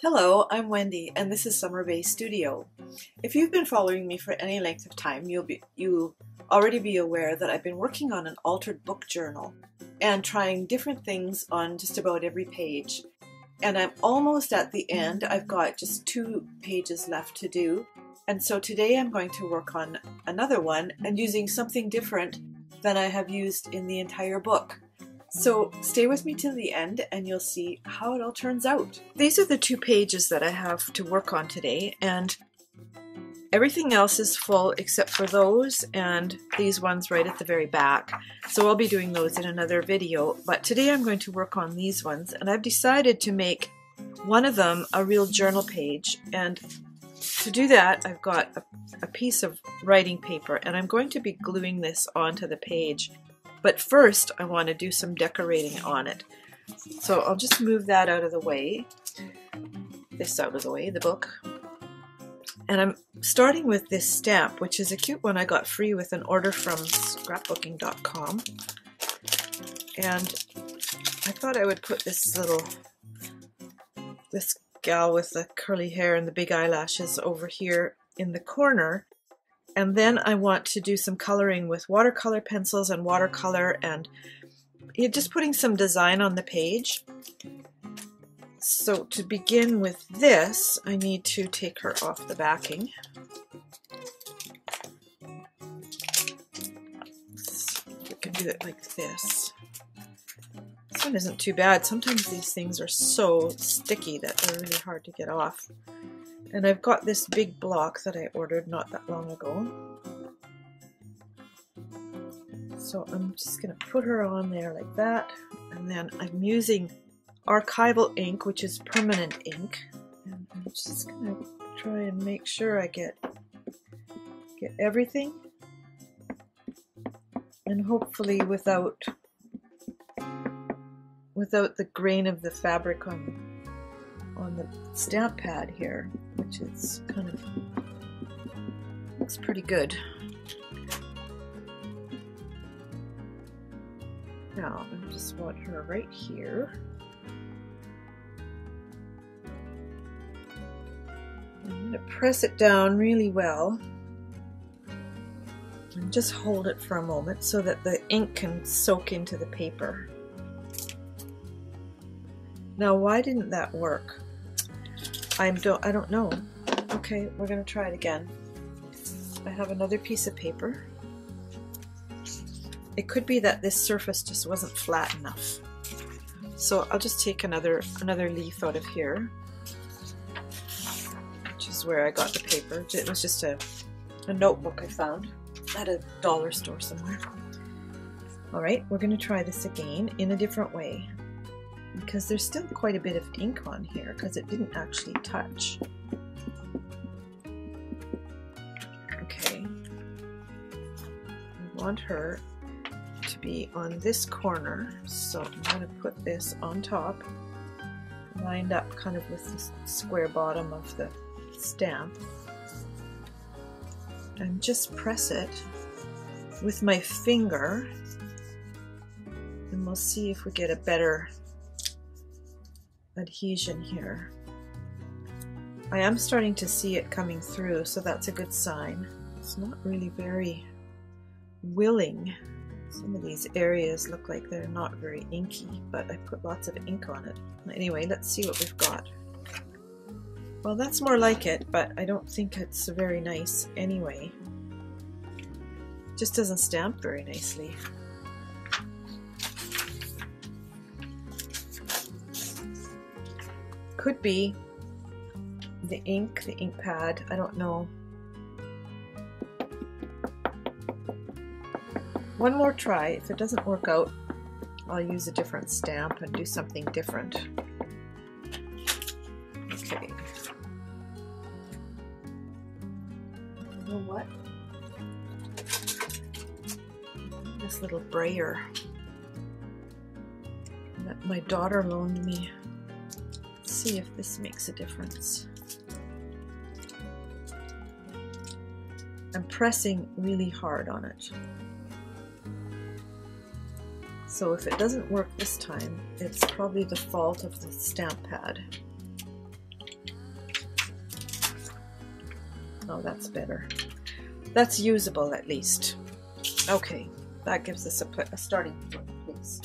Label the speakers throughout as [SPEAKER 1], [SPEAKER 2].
[SPEAKER 1] Hello, I'm Wendy, and this is Summer Bay Studio. If you've been following me for any length of time, you'll already be aware that I've been working on an altered book journal and trying different things on just about every page. And I'm almost at the end. I've got just 2 pages left to do. And so today I'm going to work on another one and using something different than I have used in the entire book. So stay with me till the end and you'll see how it all turns out. These are the 2 pages that I have to work on today, and everything else is full except for those and these ones right at the very back. So I'll be doing those in another video, but today I'm going to work on these ones, and I've decided to make one of them a real journal page. And to do that, I've got a piece of writing paper, and I'm going to be gluing this onto the page. But first, I want to do some decorating on it. So I'll just move that out of the way, this out of the way, the book. And I'm starting with this stamp, which is a cute one I got free with an order from scrapbooking.com. And I thought I would put this gal with the curly hair and the big eyelashes over here in the corner. And then I want to do some coloring with watercolor pencils and watercolor, and just putting some design on the page. So to begin with this, I need to take her off the backing. We can do it like this. This one isn't too bad. Sometimes these things are so sticky that they're really hard to get off. And I've got this big block that I ordered not that long ago. So I'm just going to put her on there like that. And then I'm using archival ink, which is permanent ink. And I'm just going to try and make sure I get everything. And hopefully without the grain of the fabric on the stamp pad here, which is kind of looks pretty good. Now I just want her right here. I'm going to press it down really well and just hold it for a moment so that the ink can soak into the paper. Now, why didn't that work? I don't know. Okay, we're going to try it again. I have another piece of paper. It could be that this surface just wasn't flat enough. So I'll just take another leaf out of here, which is where I got the paper. It was just a notebook I found at a dollar store somewhere. Alright, we're going to try this again in a different way, because there's still quite a bit of ink on here because it didn't actually touch. Okay, I want her to be on this corner, so I'm going to put this on top, lined up kind of with the square bottom of the stamp, and just press it with my finger, and we'll see if we get a better adhesion here. I am starting to see it coming through, so that's a good sign. It's not really very willing. Some of these areas look like they're not very inky, but I put lots of ink on it. Anyway, let's see what we've got. Well, that's more like it, but I don't think it's very nice anyway. It just doesn't stamp very nicely. Could be the ink pad, I don't know. One more try. If it doesn't work out, I'll use a different stamp and do something different. Okay. You know what? This little brayer that my daughter loaned me. See if this makes a difference. I'm pressing really hard on it. So if it doesn't work this time, it's probably the fault of the stamp pad. Oh, that's better. That's usable at least. Okay, that gives us a starting place.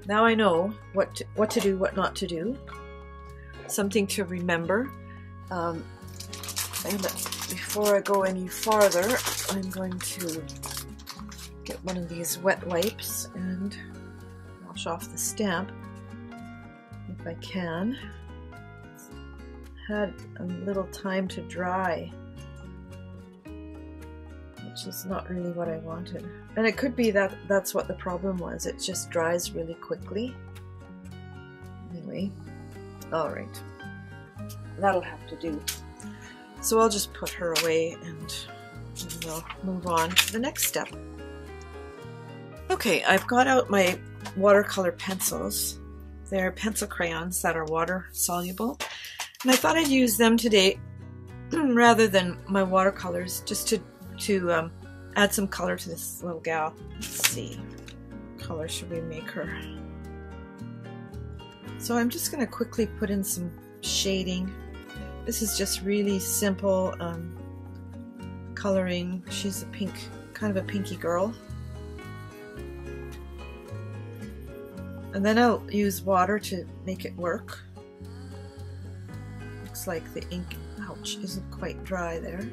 [SPEAKER 1] Now I know what to do, what not to do. Something to remember. And before I go any farther, I'm going to get one of these wet wipes and wash off the stamp if I can. It's had a little time to dry, which is not really what I wanted. And it could be that that's what the problem was. It just dries really quickly. Anyway, all right, that'll have to do. So I'll just put her away and we'll move on to the next step. Okay, I've got out my watercolor pencils. They're pencil crayons that are water soluble. And I thought I'd use them today rather than my watercolors, just to add some color to this little gal. Let's see, what color should we make her? So I'm just going to quickly put in some shading. This is just really simple coloring. She's a pink, kind of a pinky girl. And then I'll use water to make it work. Looks like the ink, ouch, isn't quite dry there.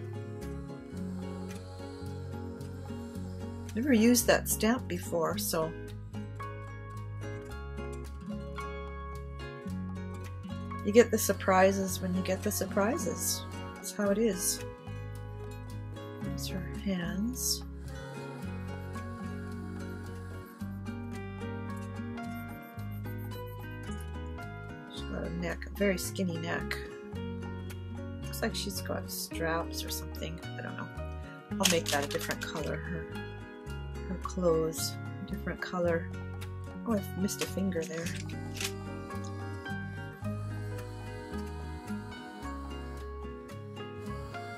[SPEAKER 1] Never used that stamp before, so you get the surprises when you get the surprises. That's how it is. There's her hands. She's got a neck, a very skinny neck. Looks like she's got straps or something. I don't know. I'll make that a different color. Her clothes, a different color. Oh, I've missed a finger there.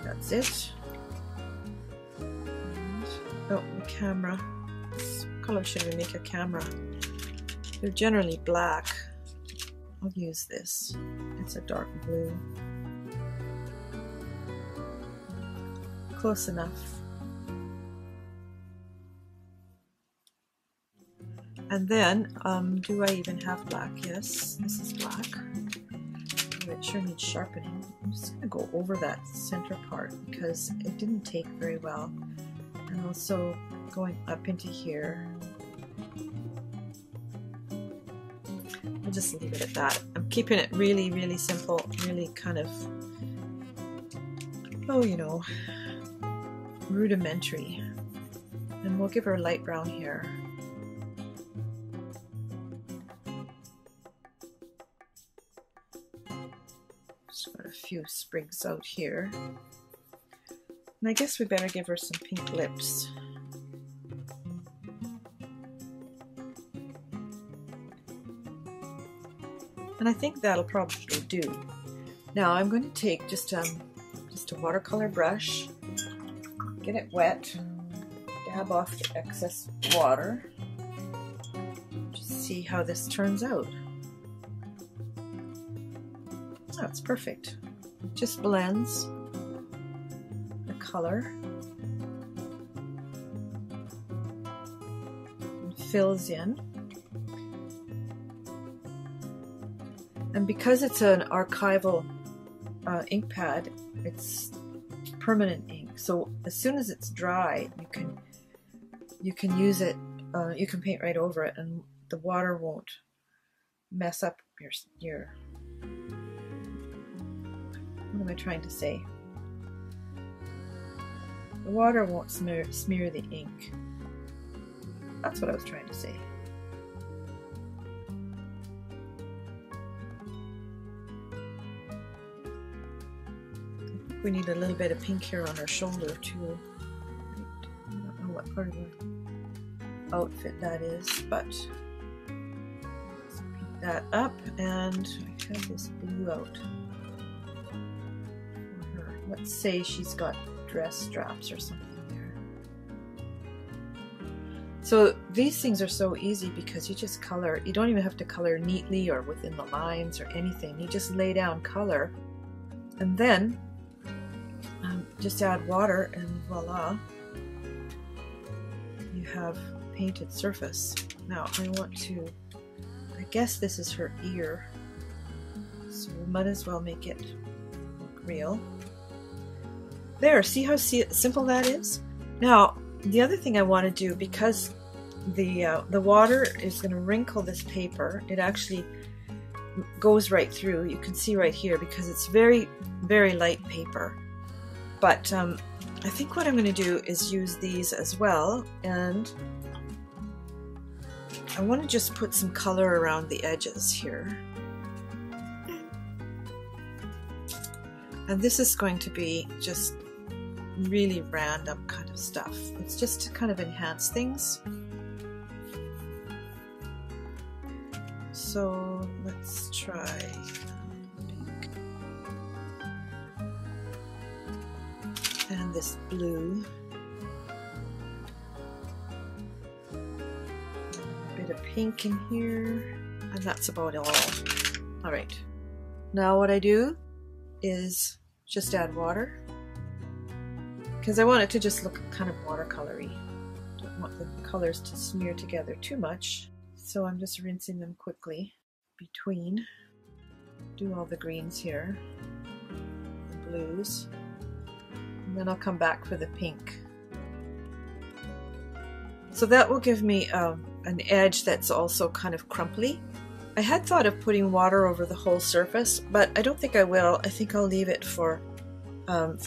[SPEAKER 1] That's it. And, oh, the camera. What color should we make a camera? They're generally black. I'll use this. It's a dark blue. Close enough. And then, do I even have black? Yes, this is black. Oh, it sure needs sharpening. I'm just going to go over that center part because it didn't take very well. And also going up into here. I'll just leave it at that. I'm keeping it really, really simple, really kind of, oh, you know, rudimentary. And we'll give her light brown hair. Just got a few sprigs out here. And I guess we better give her some pink lips. And I think that'll probably do. Now I'm going to take just a watercolor brush, get it wet, dab off the excess water, just see how this turns out. That's perfect. It just blends the color and fills in. And because it's an archival ink pad, it's permanent ink. So as soon as it's dry, you can use it. You can paint right over it, and the water won't mess up your. What am I trying to say? The water won't smear the ink. That's what I was trying to say. We need a little bit of pink here on her shoulder too. I don't know what part of the outfit that is, but let's paint that up, and I have this blue out for her. Let's say she's got dress straps or something there. So these things are so easy because you just color. You don't even have to color neatly or within the lines or anything. You just lay down color, and then just add water and voila, you have a painted surface. Now I guess this is her ear, so we might as well make it look real. There, see how simple that is? Now, the other thing I want to do, because the water is going to wrinkle this paper, it actually goes right through. You can see right here because it's very, very light paper. But I think what I'm going to do is use these as well, and I want to just put some color around the edges here. And this is going to be just really random kind of stuff. It's just to kind of enhance things. So let's try pink. And this blue. A bit of pink in here. And that's about all. Alright. Now what I do is just add water. Because I want it to just look kind of watercolory. Don't want the colors to smear together too much. So I'm just rinsing them quickly between. Do all the greens here, the blues, and then I'll come back for the pink. So that will give me an edge that's also kind of crumply. I had thought of putting water over the whole surface, but I don't think I will. I think I'll leave it for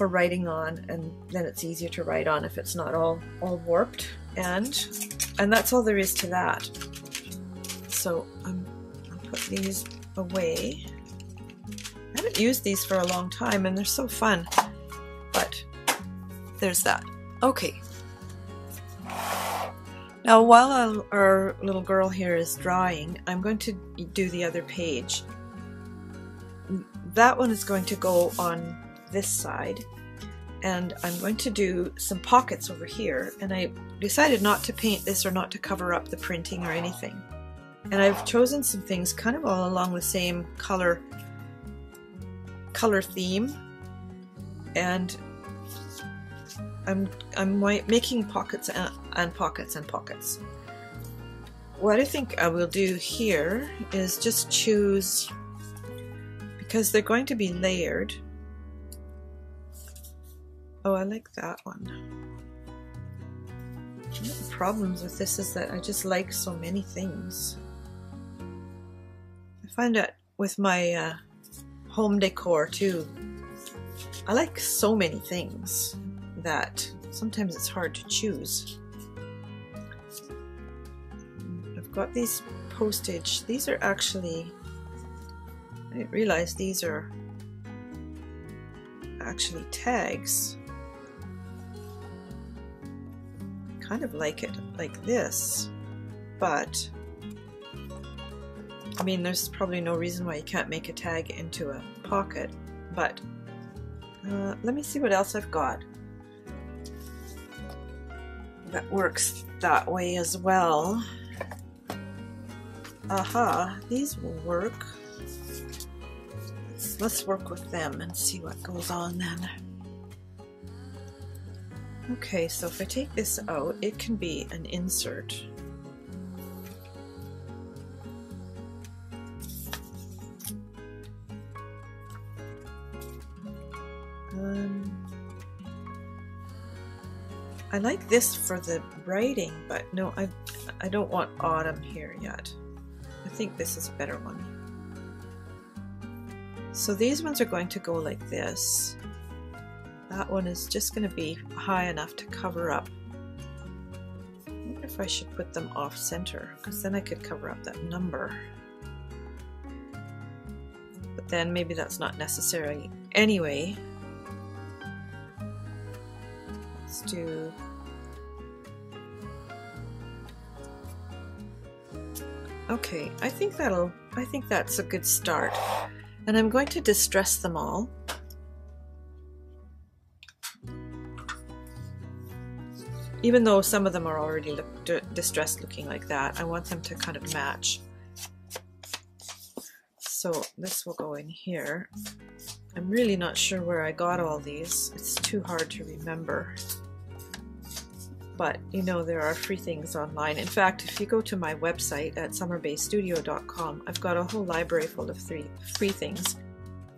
[SPEAKER 1] writing on, and then it's easier to write on if it's not all warped. And that's all there is to that. So I'll put these away. I haven't used these for a long time and they're so fun, but there's that. Okay. Now while our little girl here is drawing, I'm going to do the other page. That one is going to go on this side, and I'm going to do some pockets over here, and I decided not to paint this or not to cover up the printing or anything. And I've chosen some things kind of all along the same color theme, and I'm making pockets and pockets and pockets. What I think I will do here is just choose, because they're going to be layered. Oh, I like that one. One of the problems with this is that I just like so many things. I find that with my home decor too, I like so many things that sometimes it's hard to choose. I've got these postage. These are actually, I didn't realize these are actually tags. Kind of like it like this, but I mean, there's probably no reason why you can't make a tag into a pocket, but let me see what else I've got that works that way as well. Aha, these will work. Let's work with them and see what goes on then. Okay, so if I take this out, it can be an insert. I like this for the writing, but no, I don't want autumn here yet. I think this is a better one. So these ones are going to go like this. That one is just going to be high enough to cover up. I wonder if I should put them off center, because then I could cover up that number. But then maybe that's not necessary anyway. Let's do... Okay, I think that's a good start. And I'm going to distress them all. Even though some of them are already distressed looking like that, I want them to kind of match. So this will go in here. I'm really not sure where I got all these. It's too hard to remember. But you know, there are free things online. In fact, if you go to my website at summerbaystudio.com, I've got a whole library full of free things.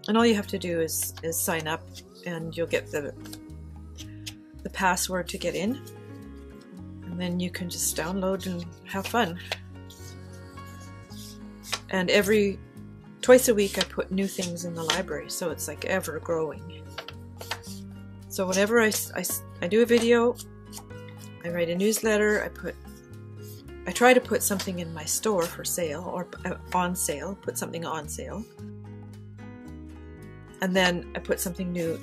[SPEAKER 1] And all you have to do is sign up, and you'll get the password to get in. And then you can just download and have fun. And twice a week I put new things in the library, so it's like ever growing. So whenever I do a video, I write a newsletter, I try to put something in my store for sale or on sale, put something on sale. And then I put something new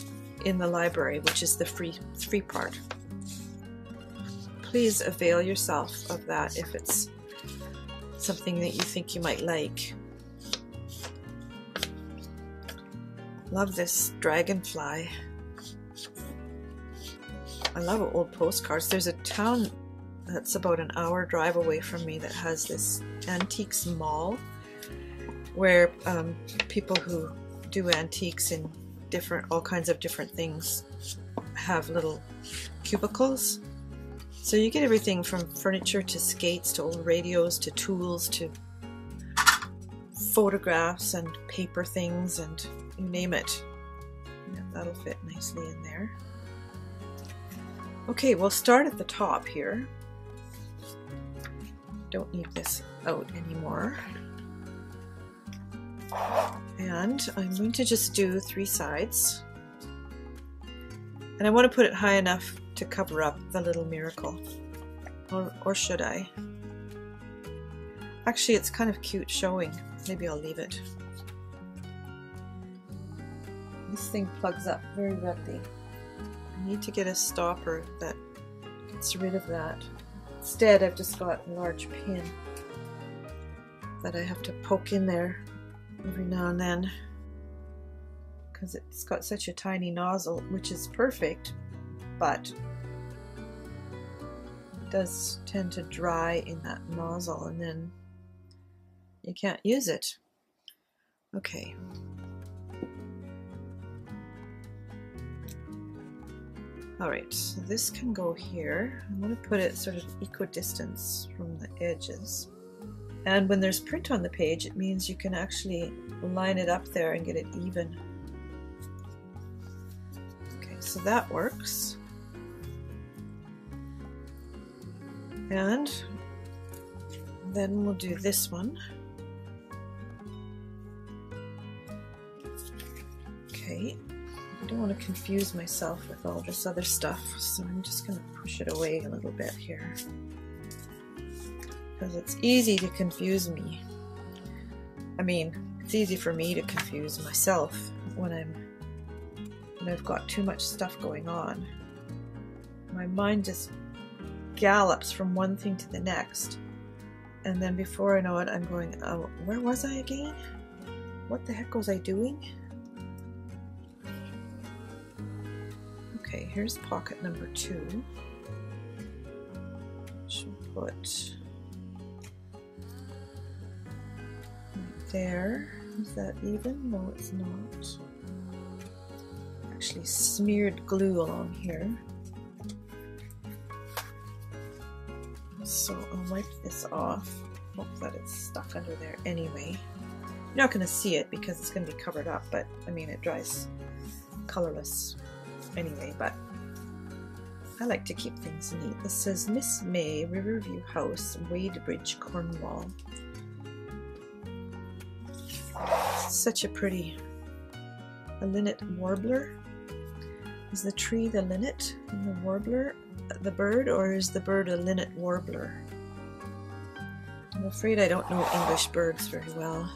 [SPEAKER 1] in the library, which is the free part. Please avail yourself of that if it's something that you think you might like. Love this dragonfly. I love old postcards. There's a town that's about an hour drive away from me that has this antiques mall where people who do antiques in all kinds of different things have little cubicles. So you get everything from furniture to skates to old radios to tools to photographs and paper things and you name it. Yeah, that'll fit nicely in there. Okay, we'll start at the top here. Don't need this out anymore. And I'm going to just do 3 sides. And I want to put it high enough to cover up the little miracle. Or should I? Actually, it's kind of cute showing. Maybe I'll leave it. This thing plugs up very readily. I need to get a stopper that gets rid of that. Instead, I've just got a large pin that I have to poke in there every now and then because it's got such a tiny nozzle, which is perfect, but it does tend to dry in that nozzle and then you can't use it. Okay. Alright, so this can go here. I'm going to put it sort of equidistance from the edges. And when there's print on the page, it means you can actually line it up there and get it even. Okay, so that works. And then we'll do this one. Okay. I don't want to confuse myself with all this other stuff, so I'm just going to push it away a little bit here. Because it's easy to confuse me. I mean, it's easy for me to confuse myself when I've got too much stuff going on. My mind just gallops from one thing to the next. And then before I know it, I'm going, oh, where was I again? What the heck was I doing? Okay, here's pocket number 2. Should put right there. Is that even? No, it's not. Actually smeared glue along here. So I'll wipe this off. Hope that it's stuck under there anyway. You're not going to see it because it's going to be covered up, but I mean it dries colorless anyway, but I like to keep things neat. This says Miss May, Riverview House, Wadebridge, Cornwall. Such a pretty, a linnet warbler. Is the tree the linnet and the warbler the bird, or is the bird a linnet warbler? I'm afraid I don't know English birds very well.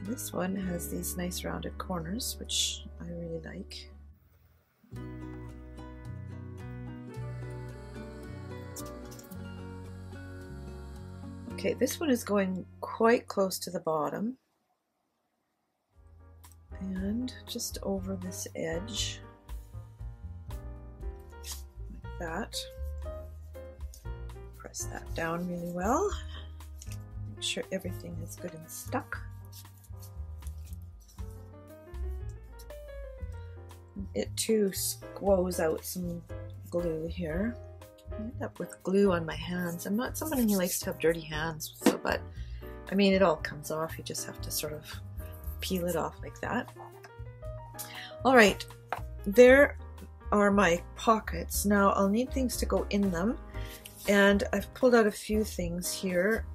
[SPEAKER 1] This one has these nice rounded corners, which I really like. Okay, this one is going quite close to the bottom and just over this edge, like that. press that down really well. Make sure everything is good and stuck. It too squoze out some glue here. I end up with glue on my hands. I'm not somebody who likes to have dirty hands, so, but I mean, it all comes off. You just have to sort of peel it off like that. All right, there are my pockets. Now I'll need things to go in them, and I've pulled out a few things here.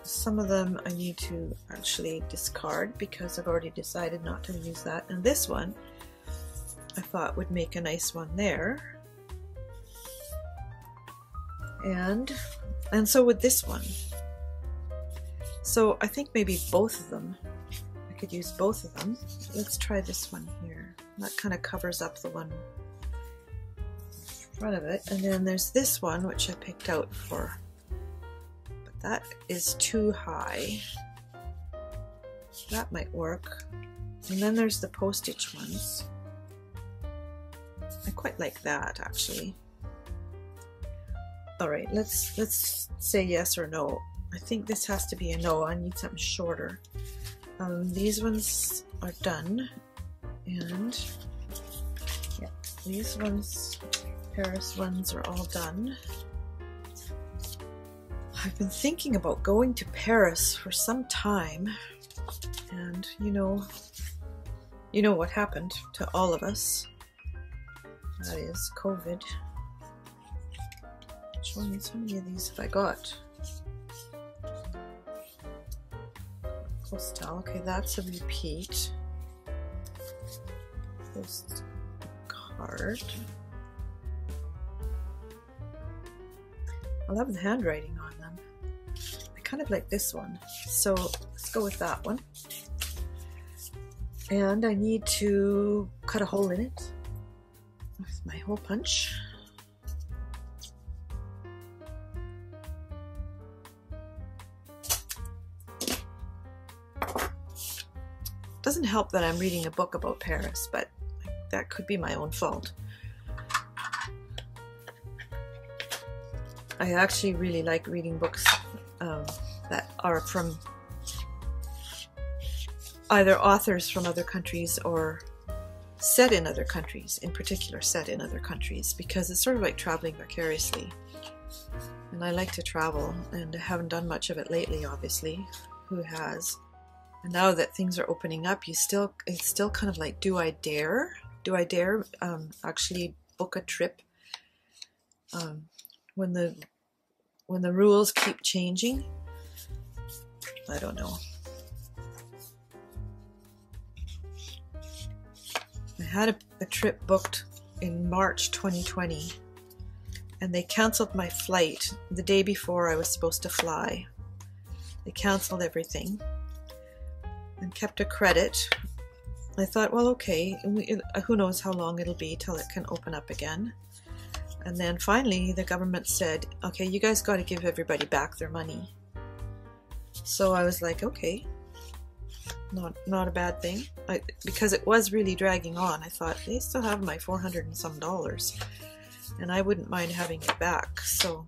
[SPEAKER 1] Some of them I need to actually discard because I've already decided not to use that. And this one I thought would make a nice one there. And so would this one. So I think maybe both of them. I could use both of them. Let's try this one here. That kind of covers up the one in front of it. And then there's this one which I picked out for, but that is too high. That might work. And then there's the postage ones. I quite like that actually. All right, let's say yes or no. I think this has to be a no. I need something shorter. These ones are done, and yeah, these ones, Paris ones, are all done. I've been thinking about going to Paris for some time, and you know what happened to all of us. That is COVID. Which ones? How many of these have I got? Postal. Okay, that's a repeat. Postcard. I love the handwriting on them. I kind of like this one, so let's go with that one. And I need to cut a hole in it with my hole punch. Doesn't help that I'm reading a book about Paris, but that could be my own fault. I actually really like reading books that are from either authors from other countries or set in other countries, in particular set in other countries, because it's sort of like traveling vicariously. And I like to travel, and I haven't done much of it lately, obviously. Who has? And now that things are opening up, it's still kind of like, do I dare? Do I dare actually book a trip when the rules keep changing? I don't know. I had a trip booked in March 2020, and they canceled my flight the day before I was supposed to fly. They canceled everything and kept a credit. I thought, well, okay, who knows how long it'll be till it can open up again. And then finally the government said, okay, you guys got to give everybody back their money. So I was like, okay, not a bad thing. Because it was really dragging on. I thought, they still have my $400 and some, and I wouldn't mind having it back. So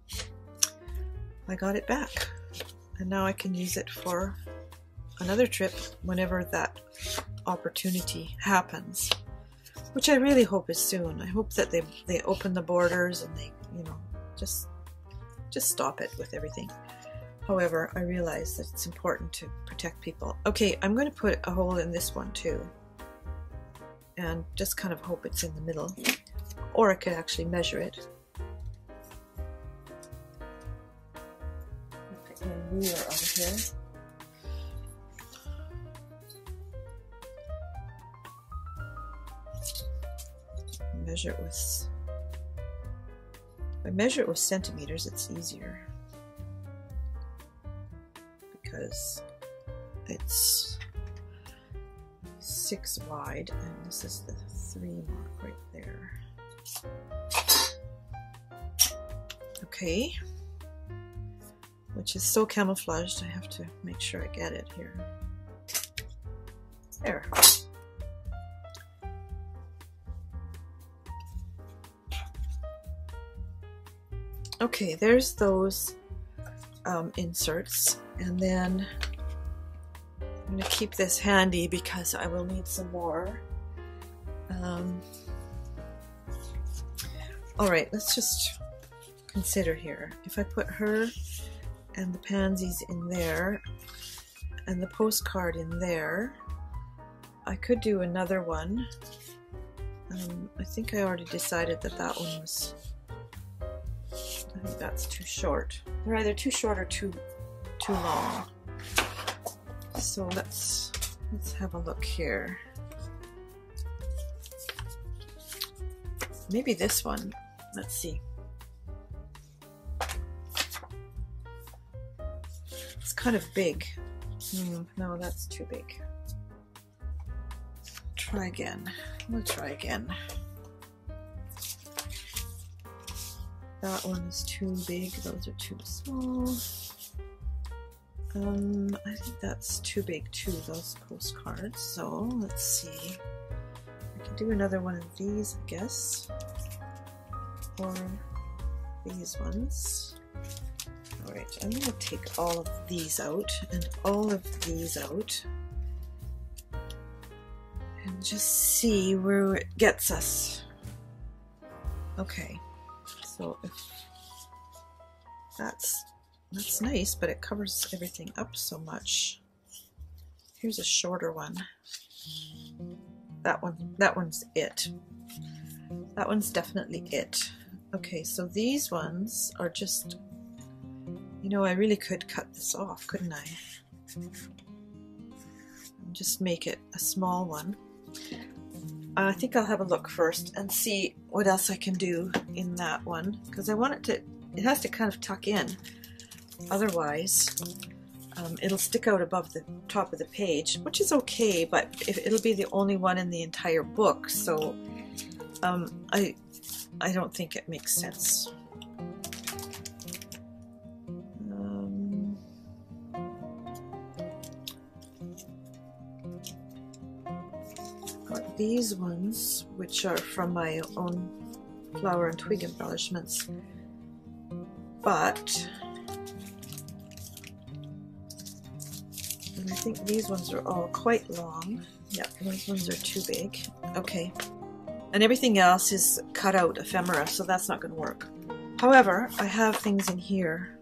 [SPEAKER 1] I got it back, and now I can use it for another trip whenever that opportunity happens, which I really hope is soon. I hope that they open the borders and they, just stop it with everything. However, I realize that it's important to protect people. Okay, I'm going to put a hole in this one too, and just kind of hope it's in the middle, or I could actually measure it. Put my ruler out of here. Measure it with, if I measure it with centimeters, it's easier because it's 6 wide, and this is the 3 mark right there. Okay, which is so camouflaged, I have to make sure I get it here. There. Okay, there's those inserts, and then I'm going to keep this handy because I will need some more. Alright, let's just consider here. If I put her and the pansies in there and the postcard in there, I could do another one. I think I already decided that that one was, I think that's too short. They're either too short or too long. So let's have a look here. Maybe this one. Let's see. It's kind of big. No, that's too big. Try again. We'll try again. That one is too big. Those are too small. I think that's too big too, those postcards. So let's see. I can do another one of these, I guess. Or these ones. Alright, I'm going to take all of these out and all of these out and just see where it gets us. Okay, so if that's nice, but it covers everything up so much. Here's a shorter one. That one's it. That one's definitely it. Okay, so these ones are just, you know, I really could cut this off, couldn't I? Just make it a small one. I think I'll have a look first and see what else I can do in that one, because I want it has to kind of tuck in. Otherwise, it'll stick out above the top of the page, which is okay, but it'll be the only one in the entire book, so I don't think it makes sense. Got these ones, which are from my own flower and twig embellishments, but I think these ones are all quite long. Yeah, those ones are too big. Okay. And everything else is cut out ephemera, so that's not going to work. However, I have things in here.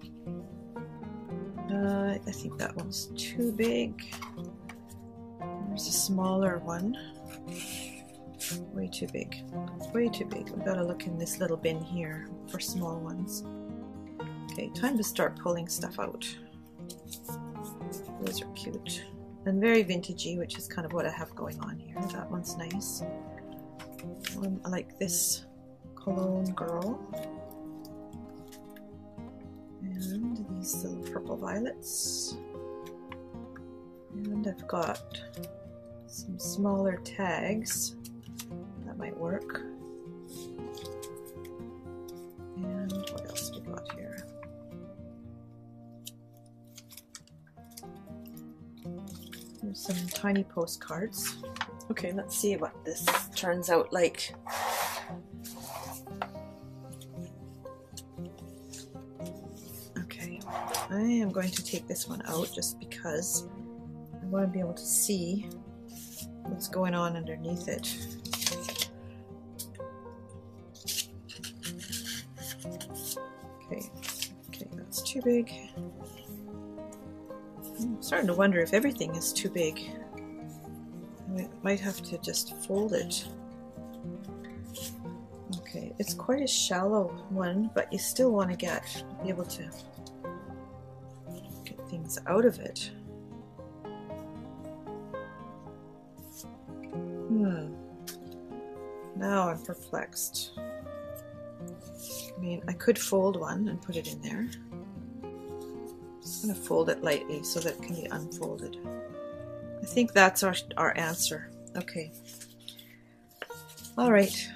[SPEAKER 1] I think that one's too big. There's a smaller one. Way too big. Way too big. We've got to look in this little bin here for small ones. Okay, time to start pulling stuff out. Those are cute and very vintagey, which is kind of what I have going on here. That one's nice. I like this Cologne Girl, and these little purple violets, and I've got some smaller tags that might work. And what else we got here? Here's some tiny postcards. Okay, let's see what this turns out like. Okay, I am going to take this one out just because I want to be able to see what's going on underneath it. Okay, that's too big. I'm starting to wonder if everything is too big. I might have to just fold it. Okay, it's quite a shallow one, but you still want to be able to get things out of it. Now I'm perplexed. I mean, I could fold one and put it in there. I'm just going to fold it lightly so that it can be unfolded. I think that's our answer. Okay. All right.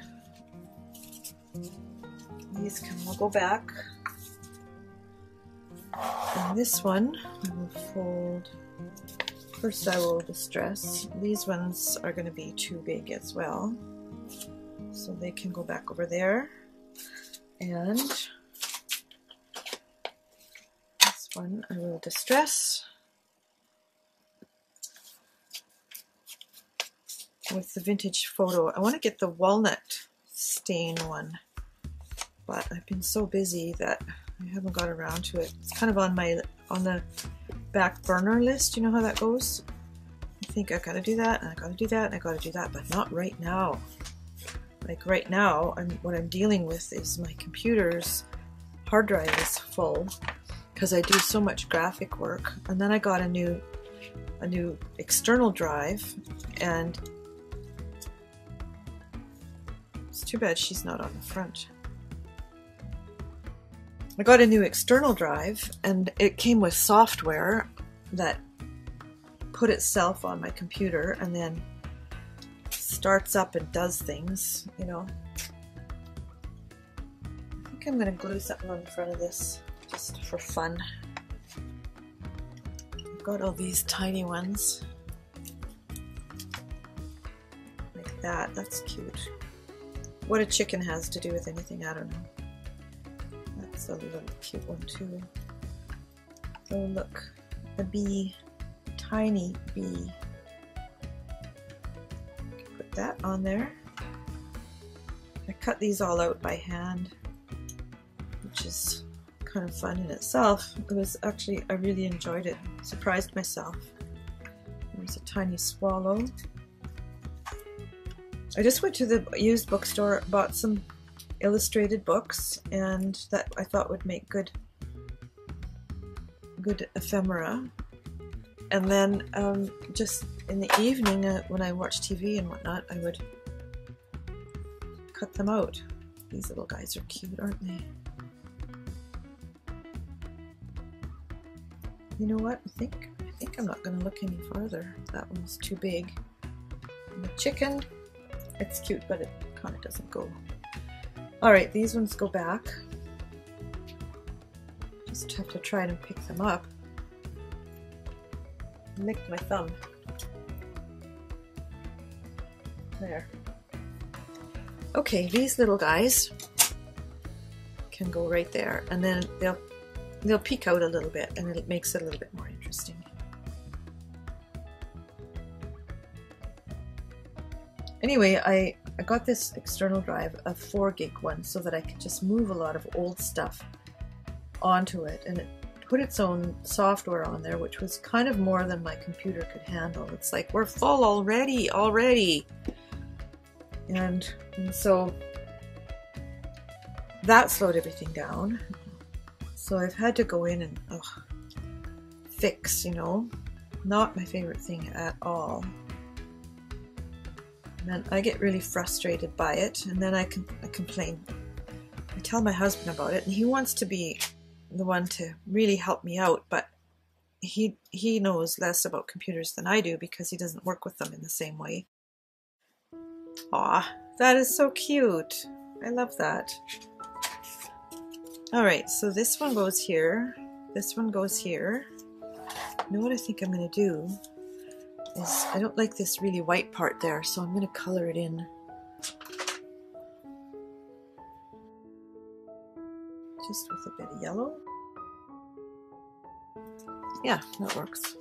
[SPEAKER 1] These can all go back. And this one I will fold. First I will distress. These ones are going to be too big as well, so they can go back over there. And one I will distress with the vintage photo. I want to get the walnut stain one, but I've been so busy that I haven't got around to it. It's kind of on the back burner list. You know how that goes? I think I gotta do that, and I gotta do that, and I gotta do that, but not right now. Like right now, what I'm dealing with is my computer's hard drive is full because I do so much graphic work, and then I got a new external drive, and it's too bad she's not on the front. I got a new external drive, and it came with software that put itself on my computer and then starts up and does things, you know. I think I'm going to glue something on the front of this just for fun. I've got all these tiny ones like that. That's cute. What a chicken has to do with anything, I don't know. That's a little cute one too. Oh look, a bee, tiny bee. Put that on there. I cut these all out by hand, which is kind of fun in itself. It was actually, I really enjoyed it. Surprised myself. There's a tiny swallow. I just went to the used bookstore, bought some illustrated books, and that I thought would make good ephemera. And then just in the evening when I watch TV and whatnot, I would cut them out. These little guys are cute, aren't they? You know what? I think I'm not going to look any farther. That one's too big. And the chicken, it's cute, but it kind of doesn't go. Alright, these ones go back. Just have to try and pick them up. I licked my thumb. There. Okay, these little guys can go right there, and then they'll peek out a little bit, and it makes it a little bit more interesting. Anyway, I got this external drive, a 4 gig one, so that I could just move a lot of old stuff onto it, and it put its own software on there, which was kind of more than my computer could handle. It's like, we're full already. And so that slowed everything down. So I've had to go in and fix, you know. Not my favorite thing at all. And I get really frustrated by it, and then I complain. I tell my husband about it, and he wants to be the one to really help me out, but he knows less about computers than I do because he doesn't work with them in the same way. Aw, that is so cute. I love that. Alright, so this one goes here. This one goes here. You know what I think I'm going to do is, I don't like this really white part there, so I'm going to color it in. Just with a bit of yellow. Yeah, that works.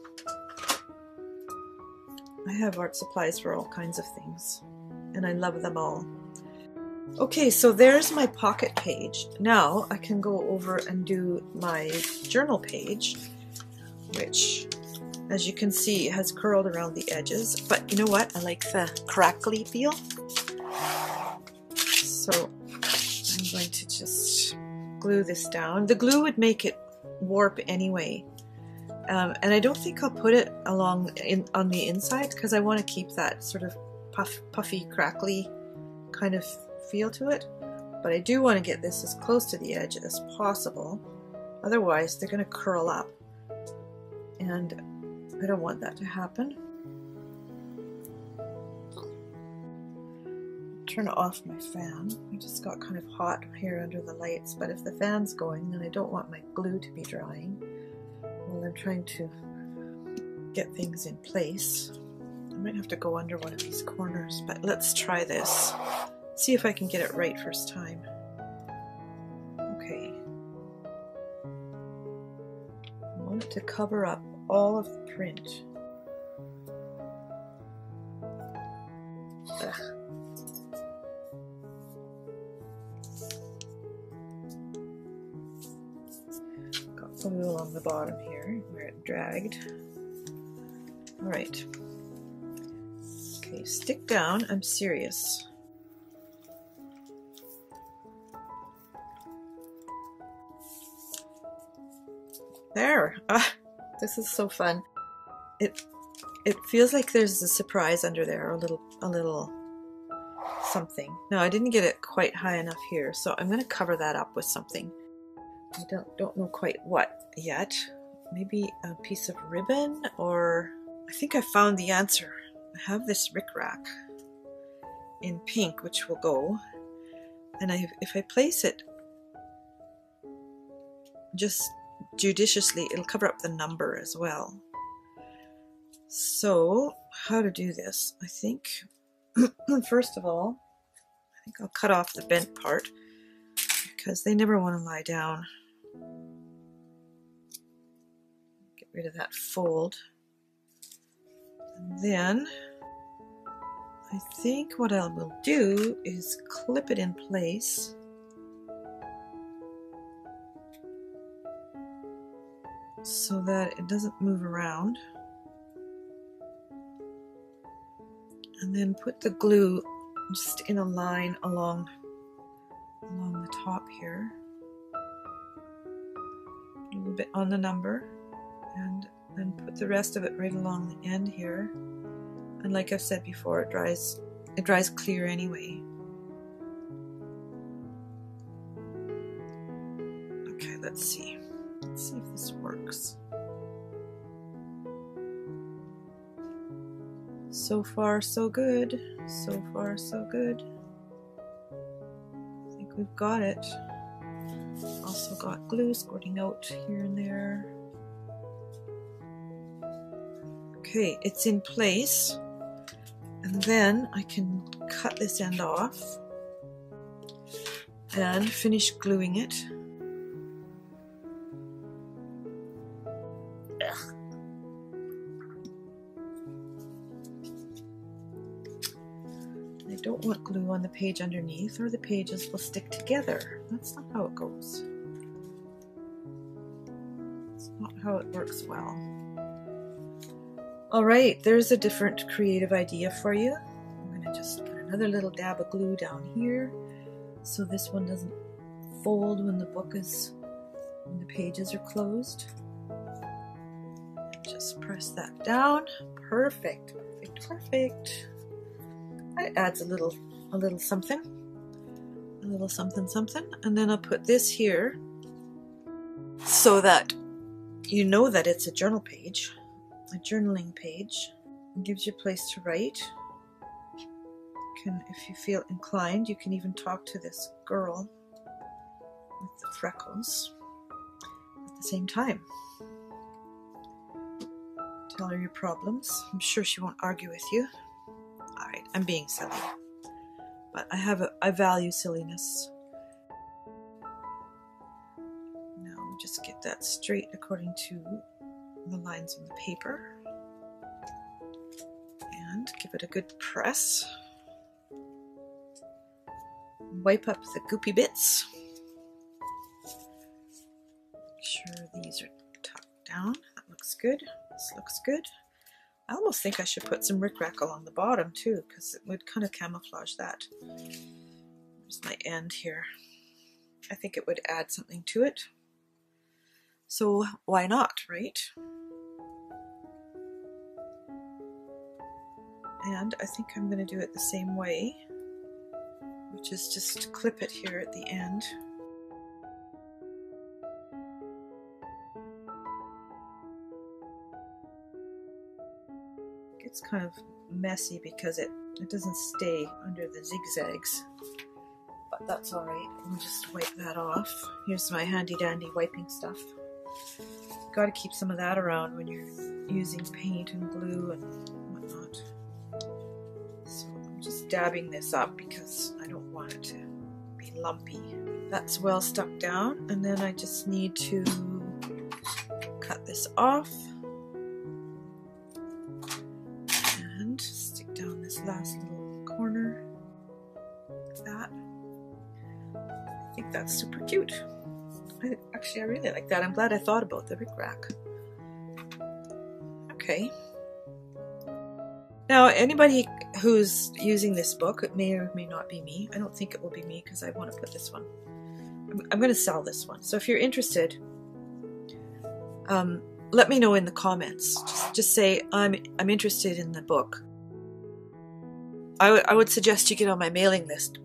[SPEAKER 1] I have art supplies for all kinds of things, and I love them all. Okay, so there's my pocket page. Now I can go over and do my journal page, which, as you can see, has curled around the edges. But you know what? I like the crackly feel. So I'm going to just glue this down. The glue would make it warp anyway. And I don't think I'll put it on the inside because I want to keep that sort of puffy, crackly kind of feel to it. But I do want to get this as close to the edge as possible. Otherwise, they're going to curl up. And I don't want that to happen. Turn off my fan. I just got kind of hot here under the lights, but if the fan's going, then I don't want my glue to be drying while I'm trying to get things in place. I might have to go under one of these corners, but let's try this. See if I can get it right first time. Okay. want it to cover up all of the print. Ugh. Got glue along the bottom here where it dragged. All right. Okay, stick down. I'm serious. There. This is so fun. It feels like there's a surprise under there, a little something. No, I didn't get it quite high enough here, so I'm going to cover that up with something. I don't know quite what yet. Maybe a piece of ribbon, or I think I found the answer. I have this rickrack in pink, which will go, and if I place it just judiciously, it'll cover up the number as well. So how to do this? I think first of all, I think I'll cut off the bent part because they never want to lie down. Get rid of that fold. And then I think what I will do is clip it in place. So that it doesn't move around, and then put the glue just in a line along the top here, a little bit on the number, and then put the rest of it right along the end here. And like I've said before, it dries clear anyway. Okay, let's see. Let's see if this works. So far, so good. So far, so good. I think we've got it. Also got glue squirting out here and there. Okay, it's in place. And then I can cut this end off and finish gluing it. I don't want glue on the page underneath, or the pages will stick together. That's not how it goes. It's not how it works well. Alright, there's a different creative idea for you. I'm going to just put another little dab of glue down here so this one doesn't fold when the pages are closed. Just press that down. Perfect, perfect, perfect. It adds a little something, something, and then I'll put this here so that you know that it's a journal page, a journaling page. It gives you a place to write. If you feel inclined, you can even talk to this girl with the freckles at the same time. Tell her your problems. I'm sure she won't argue with you. Alright, I'm being silly, but I value silliness. Now just get that straight according to the lines on the paper, and give it a good press. Wipe up the goopy bits. Make sure these are tucked down. That looks good. This looks good. I almost think I should put some rickrack along the bottom too, because it would kind of camouflage that. There's my end here. I think it would add something to it. So why not, right? And I think I'm going to do it the same way, which is just clip it here at the end. It's kind of messy because it doesn't stay under the zigzags, but that's alright. We'll just wipe that off. Here's my handy dandy wiping stuff. Got to keep some of that around when you're using paint and glue and whatnot. So I'm just dabbing this up because I don't want it to be lumpy. That's well stuck down, and then I just need to cut this this off and stick down this last little corner like that. I think that's super cute. Actually, I really like that. I'm glad I thought about the rickrack. Okay. Now, anybody who's using this book, it may or may not be me. I don't think it will be me because I want to put this one. I'm going to sell this one. So if you're interested, let me know in the comments. Just say I'm interested in the book. I would suggest you get on my mailing list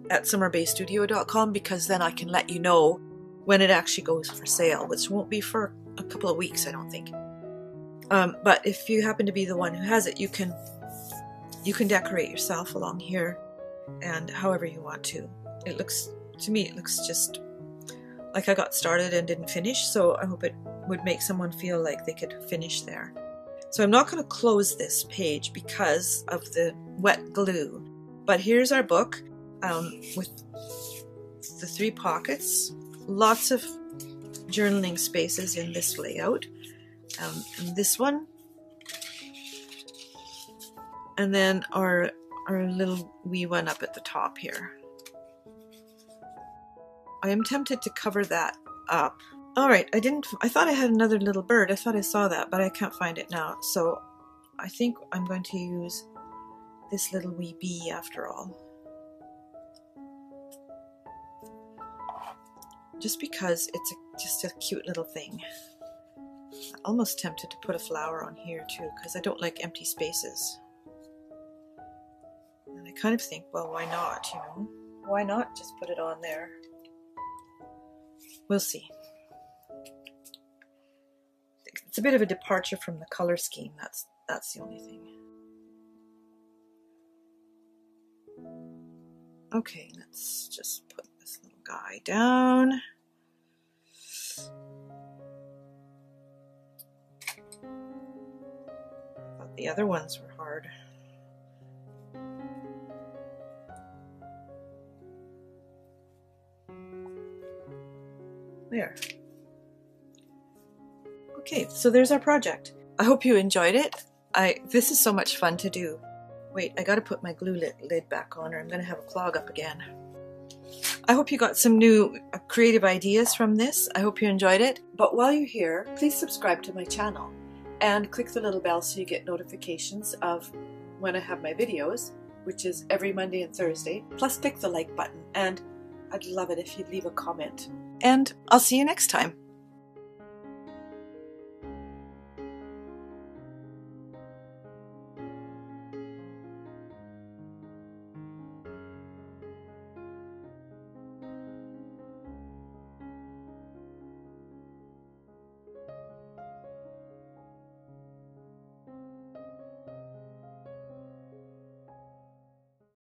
[SPEAKER 1] at summerbaystudio.com, because then I can let you know when it actually goes for sale, which won't be for a couple of weeks, I don't think. But if you happen to be the one who has it, you can decorate yourself along here and however you want to. It looks, to me, it looks just like I got started and didn't finish, so I hope it would make someone feel like they could finish there. So I'm not going to close this page because of the wet glue, but here's our book with the 3 pockets, lots of journaling spaces in this layout, and this one, and then our little wee one up at the top here. I am tempted to cover that up. Alright, I thought I had another little bird. I thought I saw that, but I can't find it now. So I think I'm going to use this little wee bee after all. Just because it's just a cute little thing. I'm almost tempted to put a flower on here too, because I don't like empty spaces. And I kind of think, well, why not, you know? Why not just put it on there? We'll see. It's a bit of a departure from the color scheme, that's the only thing. Okay, let's just put this little guy down. Thought the other ones were hard. There. Okay, so there's our project. I hope you enjoyed it. This is so much fun to do. Wait, I gotta put my glue lid back on or I'm gonna have a clog up again. I hope you got some new creative ideas from this. I hope you enjoyed it. But while you're here, please subscribe to my channel and click the little bell so you get notifications of when I have my videos, which is every Monday and Thursday. Plus click the like button, and I'd love it if you'd leave a comment. And I'll see you next time.